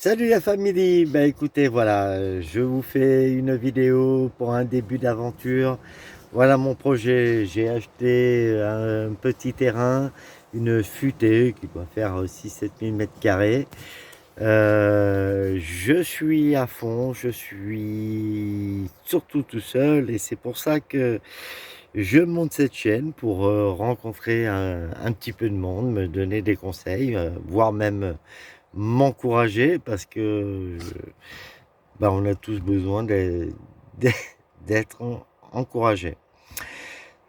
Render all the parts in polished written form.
Salut la famille, bah écoutez voilà, je vous fais une vidéo pour un début d'aventure. Voilà mon projet, j'ai acheté un petit terrain, une futaie qui doit faire 6-7 000 mètres carrés. Je suis à fond, je suis surtout tout seul et c'est pour ça que je monte cette chaîne pour rencontrer un petit peu de monde, me donner des conseils, voire même m'encourager parce que bah, on a tous besoin d'être encouragés.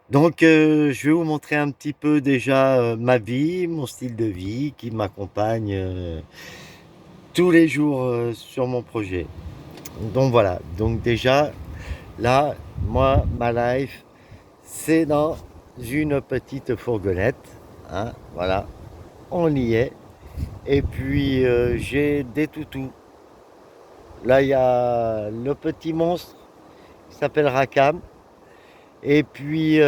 Donc, je vais vous montrer un petit peu déjà ma vie, mon style de vie qui m'accompagne tous les jours sur mon projet. Donc voilà, donc déjà là, moi, ma life, c'est dans une petite fourgonnette, hein, voilà, on y est. Et puis j'ai des toutous. Là, il y a le petit monstre qui s'appelle Rakam. Et puis,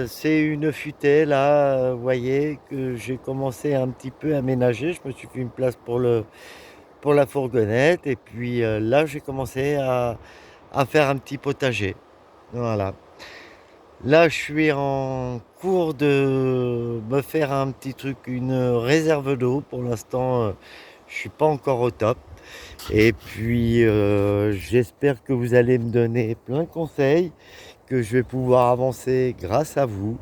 c'est une futaie, là, vous voyez, que j'ai commencé un petit peu à aménager. Je me suis fait une place pour la fourgonnette. Et puis, là, j'ai commencé à faire un petit potager. Voilà. Là, je suis en cours de me faire un petit truc, une réserve d'eau. Pour l'instant, je suis pas encore au top. Et puis, j'espère que vous allez me donner plein de conseils, que je vais pouvoir avancer grâce à vous.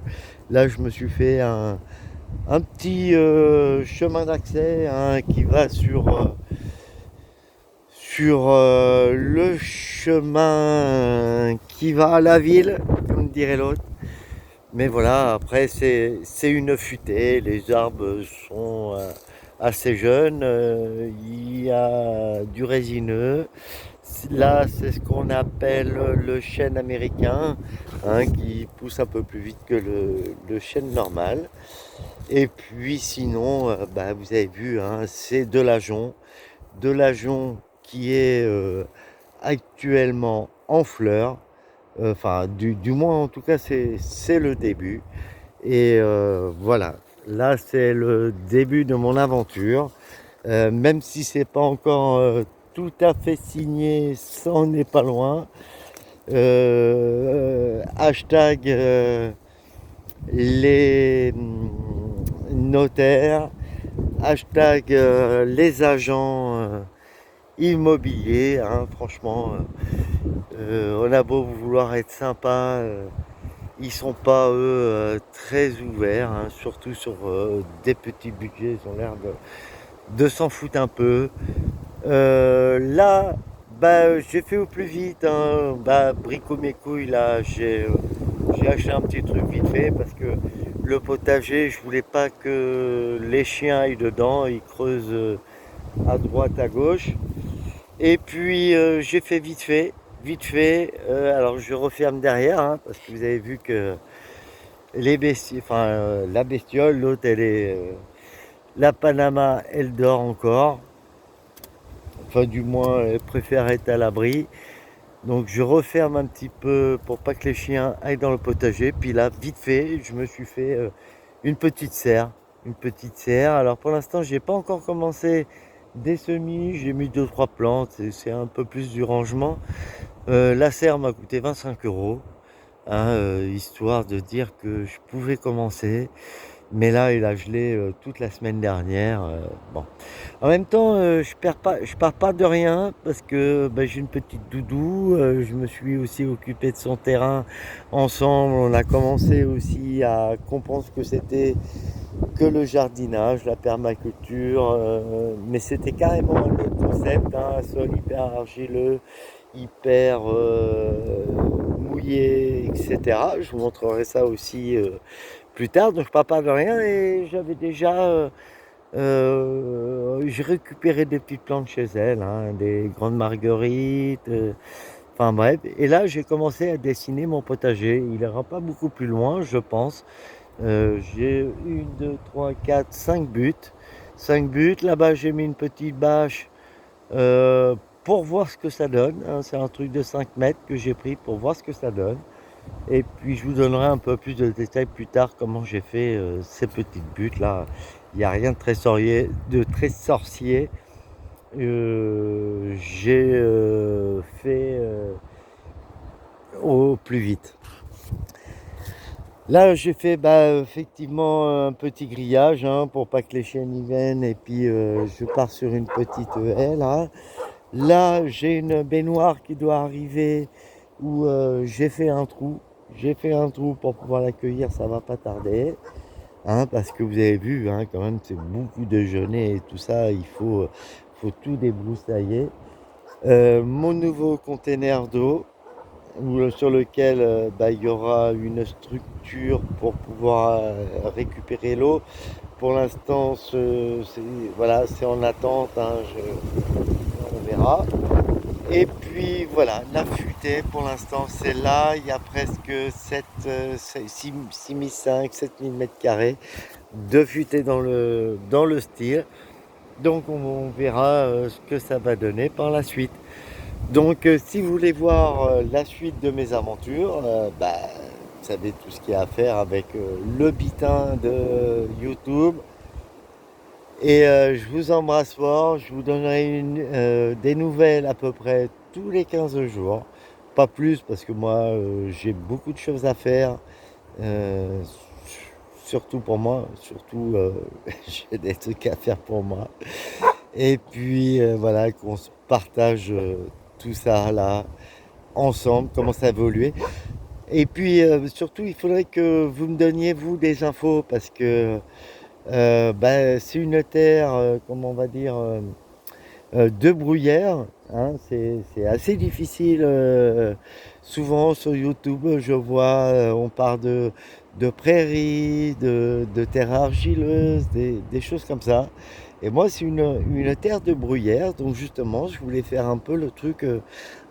Là, je me suis fait un petit chemin d'accès, hein, qui va sur le chemin qui va à la ville, comme dirait l'autre. Mais voilà, après, c'est une futaie, les arbres sont assez jeunes, il y a du résineux. Là, c'est ce qu'on appelle le chêne américain, hein, qui pousse un peu plus vite que le chêne normal. Et puis sinon, bah, vous avez vu, hein, c'est de l'ajonc qui est actuellement en fleurs. Enfin, du moins, en tout cas, c'est le début. Et voilà, là, c'est le début de mon aventure. Même si c'est pas encore tout à fait signé, ça en est pas loin. Hashtag les notaires, hashtag les agents immobiliers, hein, franchement, on a beau vouloir être sympa, ils sont pas eux très ouverts, hein, surtout sur des petits budgets, ils ont l'air de s'en foutre un peu. Là, bah, j'ai fait au plus vite, hein. Bah, brico mes couilles, là, j'ai acheté un petit truc vite fait parce que le potager, je voulais pas que les chiens aillent dedans, ils creusent à droite, à gauche. Et puis, j'ai fait vite fait, vite fait. Alors, je referme derrière, hein, parce que vous avez vu que la bestiole, l'autre, la Panama, elle dort encore. Enfin, du moins, elle préfère être à l'abri. Donc, je referme un petit peu pour pas que les chiens aillent dans le potager. Puis là, vite fait, je me suis fait une petite serre. Une petite serre. Alors, pour l'instant, j'ai pas encore commencé des semis. J'ai mis deux trois plantes. C'est un peu plus du rangement. La serre m'a coûté 25 euros, hein, histoire de dire que je pouvais commencer. Mais là, il a gelé toute la semaine dernière. Bon. En même temps, je pars pas de rien parce que bah, j'ai une petite doudou. Je me suis aussi occupé de son terrain ensemble. On a commencé aussi à comprendre ce que c'était que le jardinage, la permaculture. Mais c'était carrément un autre concept, hein, un sol hyper argileux, hyper mouillé, etc. Je vous montrerai ça aussi plus tard. Donc je pars pas de rien et j'avais déjà j'ai récupéré des petites plantes chez elle, hein, des grandes marguerites, enfin bref. Et là, j'ai commencé à dessiner mon potager. Il n'ira pas beaucoup plus loin, je pense. J'ai une, deux, trois, quatre, cinq buts. Cinq buts. Là-bas, j'ai mis une petite bâche pour voir ce que ça donne, hein. C'est un truc de 5 mètres que j'ai pris pour voir ce que ça donne. Et puis, je vous donnerai un peu plus de détails plus tard comment j'ai fait ces petites buttes là. Il n'y a rien de très sorcier. j'ai fait au plus vite. Là, j'ai fait effectivement un petit grillage hein, pour pas que les chiennes y viennent et puis je pars sur une petite haie là. Là, j'ai une baignoire qui doit arriver où j'ai fait un trou. J'ai fait un trou pour pouvoir l'accueillir, ça va pas tarder. Hein, parce que vous avez vu, hein, quand même, c'est beaucoup de genêts et tout ça, faut tout débroussailler. Mon nouveau container d'eau, sur lequel il y aura une structure pour pouvoir récupérer l'eau. Pour l'instant, voilà, c'est en attente, hein, on verra. Et puis voilà, la futaie pour l'instant c'est là, il y a presque 6005, 7000 mètres carrés de futaie dans le style. Donc on verra ce que ça va donner par la suite. Donc si vous voulez voir la suite de mes aventures, vous savez tout ce qu'il y a à faire avec le bitin de YouTube. Et je vous embrasse fort, je vous donnerai des nouvelles à peu près tous les 15 jours. Pas plus parce que moi j'ai beaucoup de choses à faire. euh, Surtout pour moi, surtout j'ai des trucs à faire pour moi. Et puis voilà, qu'on se partage tout ça là ensemble, comment ça évoluer. Et puis surtout, il faudrait que vous me donniez vous des infos parce que c'est une terre, comment on va dire, de bruyère. Hein, c'est assez difficile. Souvent sur YouTube, je vois, on parle de prairies, de terres argileuses, des choses comme ça. Et moi, c'est une terre de bruyère, donc justement, je voulais faire un peu le truc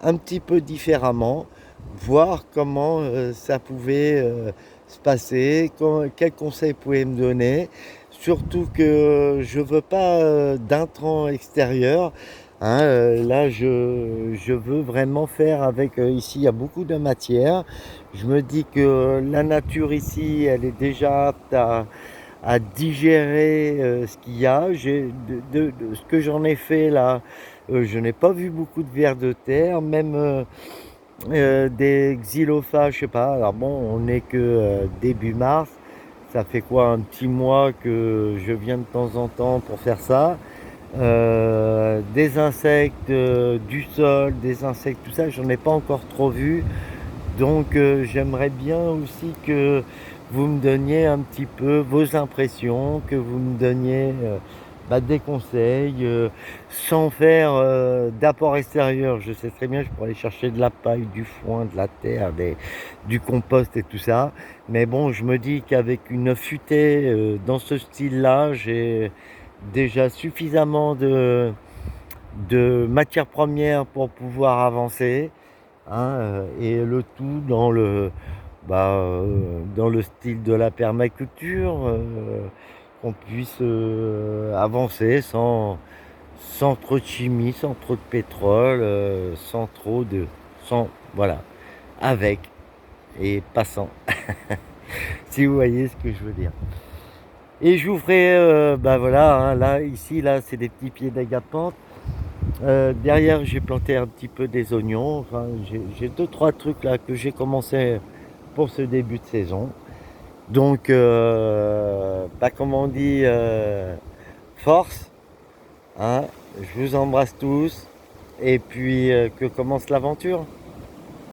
un petit peu différemment, voir comment ça pouvait se passer, quels conseils vous pouvez me donner. Surtout que je veux pas d'intrants extérieurs. Hein, là, je veux vraiment faire avec. Ici, il y a beaucoup de matière. Je me dis que la nature ici, elle est déjà apte à digérer ce qu'il y a. De ce que j'en ai fait là, je n'ai pas vu beaucoup de vers de terre, même des xylophages, je sais pas. Alors bon, on n'est que début mars. Ça fait quoi, un petit mois que je viens de temps en temps pour faire ça. Des insectes du sol, des insectes, tout ça, j'en ai pas encore trop vu. Donc j'aimerais bien aussi que vous me donniez un petit peu vos impressions, que vous me donniez des conseils, sans faire d'apport extérieur. Je sais très bien, je pourrais aller chercher de la paille, du foin, de la terre, du compost et tout ça. Mais bon, je me dis qu'avec une futaie dans ce style-là, j'ai déjà suffisamment de matières premières pour pouvoir avancer. Hein, et le tout dans le style de la permaculture, qu'on puisse avancer sans trop de chimie, sans trop de pétrole, sans, voilà, avec et passant, si vous voyez ce que je veux dire. Et je vous ferai, voilà, hein, là, ici, là, c'est des petits pieds d'agapante. Derrière, j'ai planté un petit peu des oignons. Enfin, j'ai deux, trois trucs là que j'ai commencé pour ce début de saison. Donc, comme on dit, force. Hein, je vous embrasse tous. Et puis, que commence l'aventure.